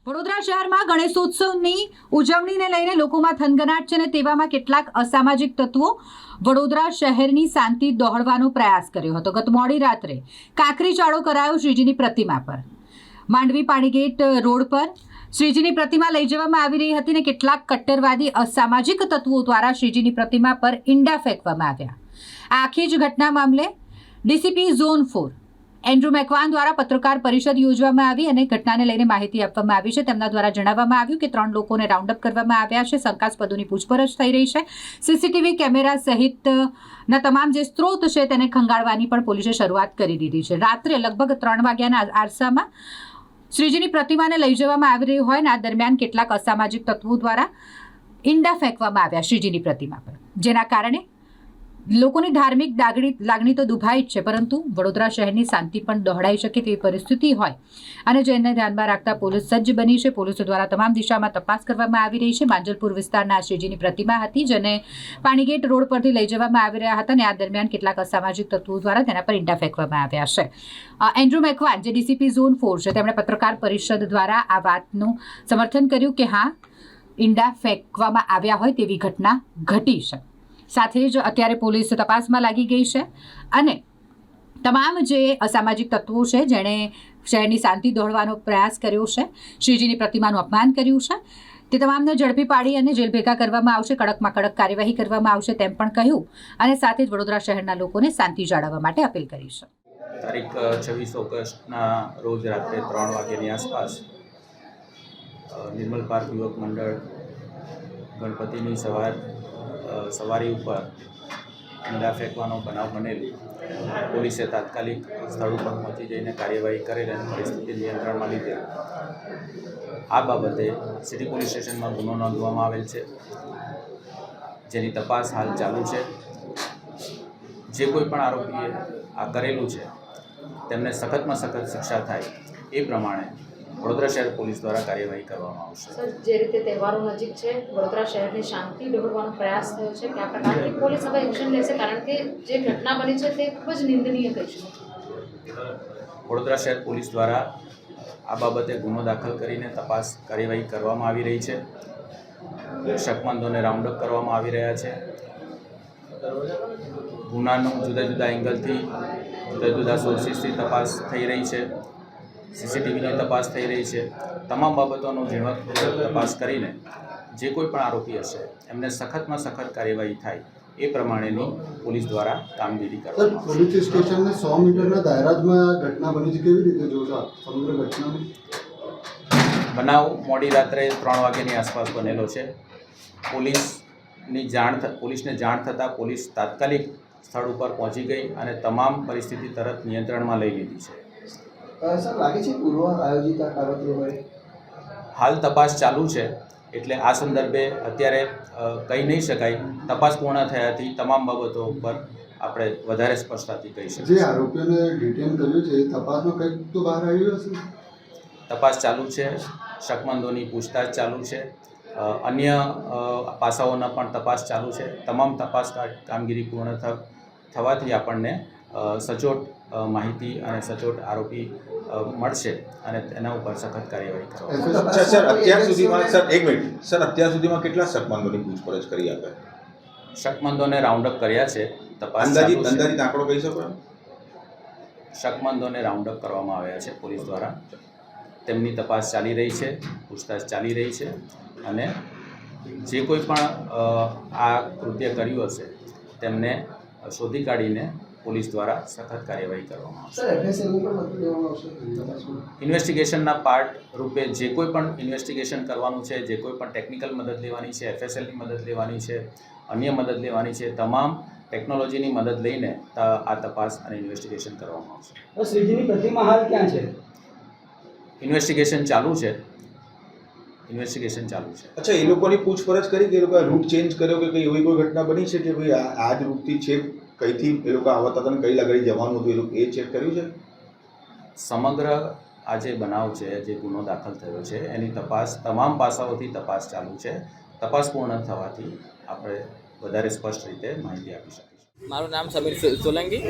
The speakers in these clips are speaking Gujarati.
વડોદરા શહેરમાં ગણેશોત્સવની ઉજવણીને લઈને લોકોમાં થનગનાટ છે અને તેવામાં કેટલાક અસામાજિક તત્વો વડોદરા શહેરની શાંતિ દોહડવાનો પ્રયાસ કર્યો હતો। ગત મોડી રાત્રે કાંકરી ચાળો કરાયો શ્રીજીની પ્રતિમા પર। માંડવી પાણીગેટ રોડ પર શ્રીજીની પ્રતિમા લઈ જવામાં આવી રહી હતી અને કેટલાક કટ્ટરવાદી અસામાજિક તત્વો દ્વારા શ્રીજીની પ્રતિમા પર ઈંડા ફેંકવામાં આવ્યા। આ આખી જ ઘટના મામલે ડીસીપી ઝોન 4 એન્ડ્રુ મેકવાન દ્વારા પત્રકાર પરિષદ યોજવામાં આવી અને ઘટનાને લઈને માહિતી આપવામાં આવી છે। તેમના દ્વારા જણાવવામાં આવ્યું કે 3 લોકોને રાઉન્ડ અપ કરવામાં આવ્યા છે। શંકાસ્પદોની પૂછપરછ થઈ રહી છે। સીસીટીવી કેમેરા સહિતના તમામ જે સ્ત્રોત છે તેને ખંગાળવાની પણ પોલીસે શરૂઆત કરી દીધી છે। રાત્રે લગભગ 3 વાગ્યાના આરસામાં શ્રીજીની પ્રતિમાને લઈ જવામાં આવી રહી હોય અને આ દરમિયાન કેટલાક અસામાજિક તત્વો દ્વારા ઈંડા ફેંકવામાં આવ્યા શ્રીજીની પ્રતિમા પર, જેના કારણે લોકોની ધાર્મિક લાગણી તો દુભાઈ જ છે, પરંતુ વડોદરા શહેરની શાંતિ પણ દોહડાઈ શકે તેવી પરિસ્થિતિ હોય અને જેને ધ્યાનમાં રાખતા પોલીસ સજ્જ બની છે। પોલીસ દ્વારા તમામ દિશામાં તપાસ કરવામાં આવી રહી છે। માંજલપુર વિસ્તારના શ્રીજીની પ્રતિમા હતી જેને પાણીગેટ રોડ પરથી લઈ જવામાં આવી રહ્યા હતા અને આ દરમિયાન કેટલાક અસામાજિક તત્વો દ્વારા તેના પર ઈંડા ફેંકવામાં આવ્યા છે। એન્ડ્રુ મેકવાન જે ડીસીપી ઝોન 4 છે તેમણે પત્રકાર પરિષદ દ્વારા આ વાતનું સમર્થન કર્યું કે હા, ઈંડા ફેંકવામાં આવ્યા હોય તેવી ઘટના ઘટી છે। સાથે જ અત્યારે પોલીસ તપાસમાં લાગી ગઈ છે અને તમામ જે અસામાજિક તત્વો છે જેણે શહેરની શાંતિ દોહડવાનો પ્રયાસ કર્યો છે, શ્રીજીની પ્રતિમાનું અપમાન કર્યું છે, તે તમામને ઝડપી પાડી અને જેલ ભેગા કરવામાં આવશે, કડકમાં કડક કાર્યવાહી કરવામાં આવશે તેમ પણ કહ્યું અને સાથે જ વડોદરા શહેરના લોકોને શાંતિ જાળવવા માટે અપીલ કરી છે। તારીખ 26 ઓગસ્ટના રોજ રાત્રે 3 વાગ્યાની આસપાસ નિર્મલ પાર્ક યુવક મંડળ ગણપતિની સવારી ઉપર ઈંડા ફેંકવાનો બનાવ બનેલી। પોલીસે તાત્કાલિક સ્થળ ઉપર પહોંચી જઈને કાર્યવાહી કરેલ અને પરિસ્થિતિ નિયંત્રણમાં લીધેલ। આ બાબતે સિટી પોલીસ સ્ટેશનમાં ગુનો નોંધવામાં આવેલ છે, જેની તપાસ હાલ ચાલુ છે। જે કોઈ પણ આરોપીએ આ કરેલું છે તેમને સખતમાં સખત શિક્ષા થાય એ પ્રમાણે વડોદરા શહેર પોલીસ દ્વારા કાર્યવાહી કરવામાં આવશે। સર, જે રીતે તહેવારો નજીક છે, વડોદરા શહેરની શાંતિ દોહડવાનો પ્રયાસ થયો છે, કે આ પ્રકારની પોલીસ હવે એક્શન લેશે? કારણ કે જે ઘટના બની છે તે ખૂબ જ નિંદનીય કહી છે। વડોદરા શહેર પોલીસ દ્વારા આ બાબતે ગુનો દાખલ કરીને તપાસ કાર્યવાહી કરવામાં આવી રહી છે। શકમંદોને રાઉન્ડ અપ કરવામાં આવી રહ્યા છે। ગુનાનું જુદા જુદા એંગલથી, જુદા જુદા સોર્સિસથી તપાસ થઈ રહી છે। સીસીટીવીની તપાસ થઈ રહી છે। તમામ બાબતોનો ઝીણવટપૂર્વક તપાસ કરીને જે કોઈ પણ આરોપી હશે એમને સખતમાં સખત કાર્યવાહી થાય એ પ્રમાણેની પોલીસ દ્વારા કામગીરી કરવામાં આવશે। પોલીસ સ્ટેશનને 100 મીટરના દાયરામાં ઘટના બની છે, કેવી રીતે જોશો સમગ્ર ઘટનાને? બનાવ મોડી રાત્રે 3 વાગ્યાની આસપાસ બનેલો છે। પોલીસને જાણ થતાં પોલીસ તાત્કાલિક સ્થળ ઉપર પહોંચી ગઈ અને તમામ પરિસ્થિતિ તરત નિયંત્રણમાં લઈ લીધી છે। સર, લાગે છે પૂર્વ આયોજિત આ કાવતરું હોય? હાલ તપાસ ચાલુ છે, એટલે આ સંદર્ભે અત્યારે કહી નહીં શકાય। તપાસ પૂર્ણ થયાથી તમામ બાબતો ઉપર આપણે વધારે સ્પષ્ટતાથી કહી શકીએ। જે આરોપીઓને ડિટેન કર્યું છે એ તપાસમાં કંઈક તો બહાર આવ્યું હશે? તપાસ ચાલુ છે, શકમંદોની પૂછતાછ ચાલુ છે, અન્ય પાસાઓના પણ તપાસ ચાલુ છે। તમામ તપાસ કામગીરી પૂર્ણ થવાથી આપણને સચોટ માહિતી અને સચોટ આરોપી મળશે અને તેના ઉપર સખત કાર્યવાહી કરવામાં આવશે। સર, અત્યાર સુધીમાં અત્યાર સુધીમાં કેટલા શકમંદોની પૂછપરછ કરી આપે? શકમંદોને રાઉન્ડ અપ કર્યા છે। તપાસ અંદાજિત આંકડો કહી શકો? શકમંદોને રાઉન્ડ અપ કરવામાં આવ્યા છે પોલીસ દ્વારા। તેમની તપાસ ચાલી રહી છે, પૂછતાછ ચાલી રહી છે અને જે કોઈ પણ આ કૃત્ય કર્યું હશે તેમને શોધી કાઢીને પોલીસ દ્વારા સખત કાર્યવાહી કરવામાં આવશે। ઇન્વેસ્ટિગેશનના પાર્ટ રૂપે જે કોઈ પણ ઇન્વેસ્ટિગેશન કરવાનું છે, જે કોઈ પણ ટેકનિકલ મદદ લેવાની છે, FSLની મદદ લેવાની છે, અન્ય મદદ લેવાની છે, તમામ ટેકનોલોજીની મદદ લઈને આ તપાસ અને ઇન્વેસ્ટિગેશન કરવામાં આવશે। શ્રીજીની પ્રતિમા હાલ ક્યાં છે? ઇન્વેસ્ટિગેશન ચાલુ છે। અચ્છા, એ લોકોની પૂછપરછ કરી કે એ લોકોએ રૂટ ચેન્જ કર્યો કે કંઈ એવી કોઈ ઘટના બની છે કે ભાઈ આ જ રૂટથી છે, કઈથી એ લોકો આવતા હતા ને કઈ લગાડી જવાનું હતું, એ ચેક કર્યું છે? સમગ્ર આ જે બનાવ છે, જે ગુનો દાખલ થયો છે એની તપાસ તમામ પાસાઓથી તપાસ ચાલુ છે। તપાસ પૂર્ણ થવાથી આપણે વધારે સ્પષ્ટ રીતે માહિતી આપી શકીશું। મારું નામ સમીર સોલંકી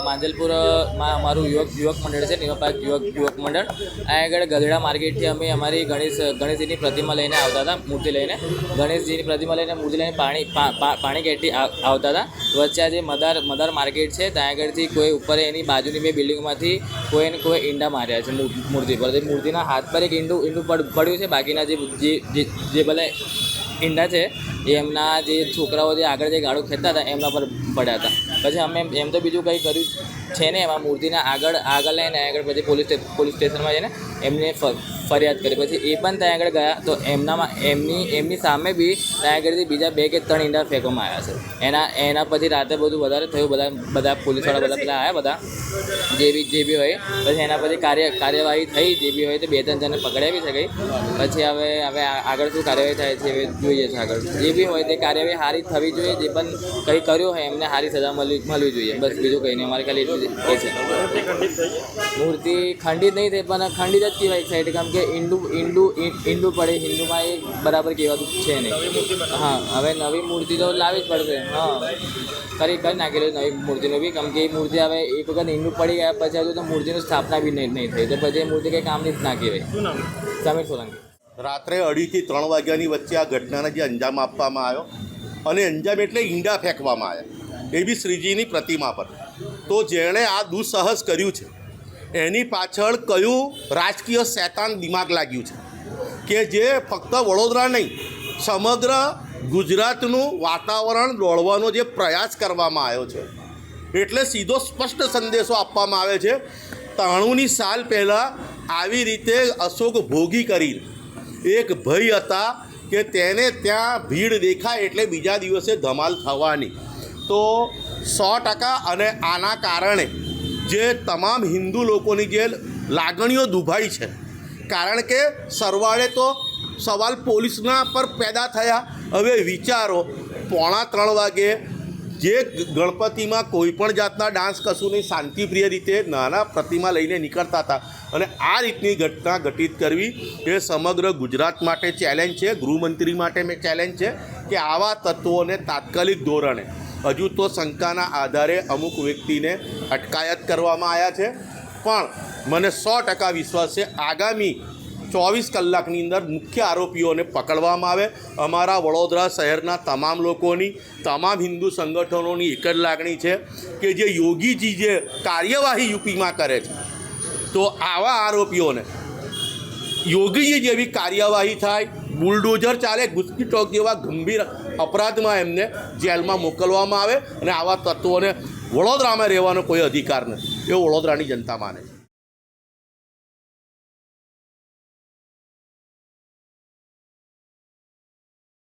માંજલપુરમાં અમારું યુવક મંડળ છે, નિમા યુવક મંડળ. આ આગળ ગધેડા માર્કેટથી અમે અમારી ગણેશજીની પ્રતિમા લઈને આવતા હતા, મૂર્તિ લઈને. ગણેશજીની પ્રતિમા લઈને મૂર્તિ લઈને પાણી ગેટથી આવતા હતા. વચ્ચે આ જે મદાર માર્કેટ છે ત્યાં આગળથી કોઈ ઉપર એની બાજુની બે બિલ્ડિંગમાંથી કોઈને કોઈ ઈંડા માર્યા છે મૂર્તિ પર. તે મૂર્તિના હાથ પર એક ઈંડું પડ્યું છે. બાકીના જે ભલે ઈંડા છે એ એમના જે છોકરાઓ જે આગળ જે ગાડું ખેંચતા હતા એમના પર પડ્યા હતા. પછી અમે એમ તો બીજું કંઈ કર્યું છે ને, એમાં મૂર્તિને આગળ લઈને આગળ પછી પોલીસ સ્ટેશનમાં જઈને એમને ફરિયાદ કરી. પછી એ પણ ત્યાં આગળ ગયા તો એમની સામે બી ત્યાં આગળથી બીજા 2 કે 3 ઈંડા ફેંકવામાં આવ્યા છે. એના પછી રાતે બધું વધારે થયું, બધા પોલીસવાળા બધા આવ્યા, બધા જે બી હોય. પછી એના પછી કાર્યવાહી થઈ, જે બી હોય તો 2-3 જણને પકડાવી બી શકાય. પછી હવે આગળ શું કાર્યવાહી થાય છે એ જોઈએ છે. આગળ જે બી હોય તે કાર્યવાહી સારી થવી જોઈએ. જે પણ કંઈ કર્યું હોય એમને સારી સજા મળવી જોઈએ. બસ બીજું કંઈ નહીં, અમારે ખાલી એટલું એ છે. મૂર્તિ ખંડિત નહીં થઈ, પણ ખંડિત જ કહેવાય સાઈડ, કારણ કે ઈંડું પડે હિન્દુમાં એ બરાબર કહેવાતું છે નહીં. હા, હવે નવી મૂર્તિ તો લાવવી જ પડશે. હા, કરી નાખેલું નવી મૂર્તિનું બી, કારણ કે એ મૂર્તિ હવે એક વખત ઈંડું પડી ગયા પછી હજુ તો મૂર્તિની સ્થાપના બી નહીં થઈ, તો પછી એ મૂર્તિ કંઈ કામની જ ના કહેવાય. સમીર સોલંકી. રાત્રે 2:30 થી 3 વાગ્યાની વચ્ચે આ ઘટનાને જે અંજામ આપવામાં આવ્યો, અને અંજામ એટલે ઈંડા ફેંકવામાં આવ્યા, એ બી શ્રીજીની પ્રતિમા પર. તો જેણે આ દુઃસાહસ કર્યું છે એની પાછળ કયું રાજકીય શૈતાન દિમાગ લાગ્યું છે કે જે ફક્ત વડોદરા નહીં, સમગ્ર ગુજરાતનું વાતાવરણ દોડવાનો જે પ્રયાસ કરવામાં આવ્યો છે. એટલે સીધો સ્પષ્ટ સંદેશો આપવામાં આવે છે. 93 સાલ પહેલાં આવી રીતે અશોક ભોગી કરીને એક ભાઈ હતા કે તેને ત્યાં ભીડ દેખાય એટલે બીજા દિવસે ધમાલ થવાની. તો 100%, અને આના કારણે જે તમામ હિન્દુ લોકોની જે લાગણીઓ દુભાઈ છે, કારણ કે સરવાળે તો સવાલ પોલીસના પર પેદા થયા. હવે વિચારો, 2:45 વાગે જે ગણપતિમાં કોઈ પણ જાતના ડાન્સ કશું નહીં, શાંતિપ્રિય રીતે નાના પ્રતિમા લઈને નીકળતા હતા, અને આ રીતની ઘટના ઘટિત કરવી એ સમગ્ર ગુજરાત માટે ચેલેન્જ છે. ગૃહમંત્રી માટે મેં ચેલેન્જ છે કે આવા તત્વોને તાત્કાલિક ધોરણે, હજુ તો શંકાના આધારે અમુક વ્યક્તિને અટકાયત કરવામાં આવ્યા છે, પણ મને 100% વિશ્વાસ છે આગામી 24 કલાકની અંદર મુખ્ય આરોપીઓને પકડવામાં આવે. અમારા વડોદરા શહેરના તમામ લોકોની, તમામ હિન્દુ સંગઠનોની એક જ લાગણી છે કે જે યોગીજી જે કાર્યવાહી યુપીમાં કરે છે, તો આવા આરોપીઓને યોગીજી જેવી કાર્યવાહી થાય, બુલડોઝર ચાલે, ઘુસખીટોક જેવા ગંભીર અપરાધમાં એમને જેલમાં મોકલવામાં આવે, અને આવા તત્વોને વડોદરામાં રહેવાનો કોઈ અધિકાર નથી એવું વડોદરાની જનતા માને છે.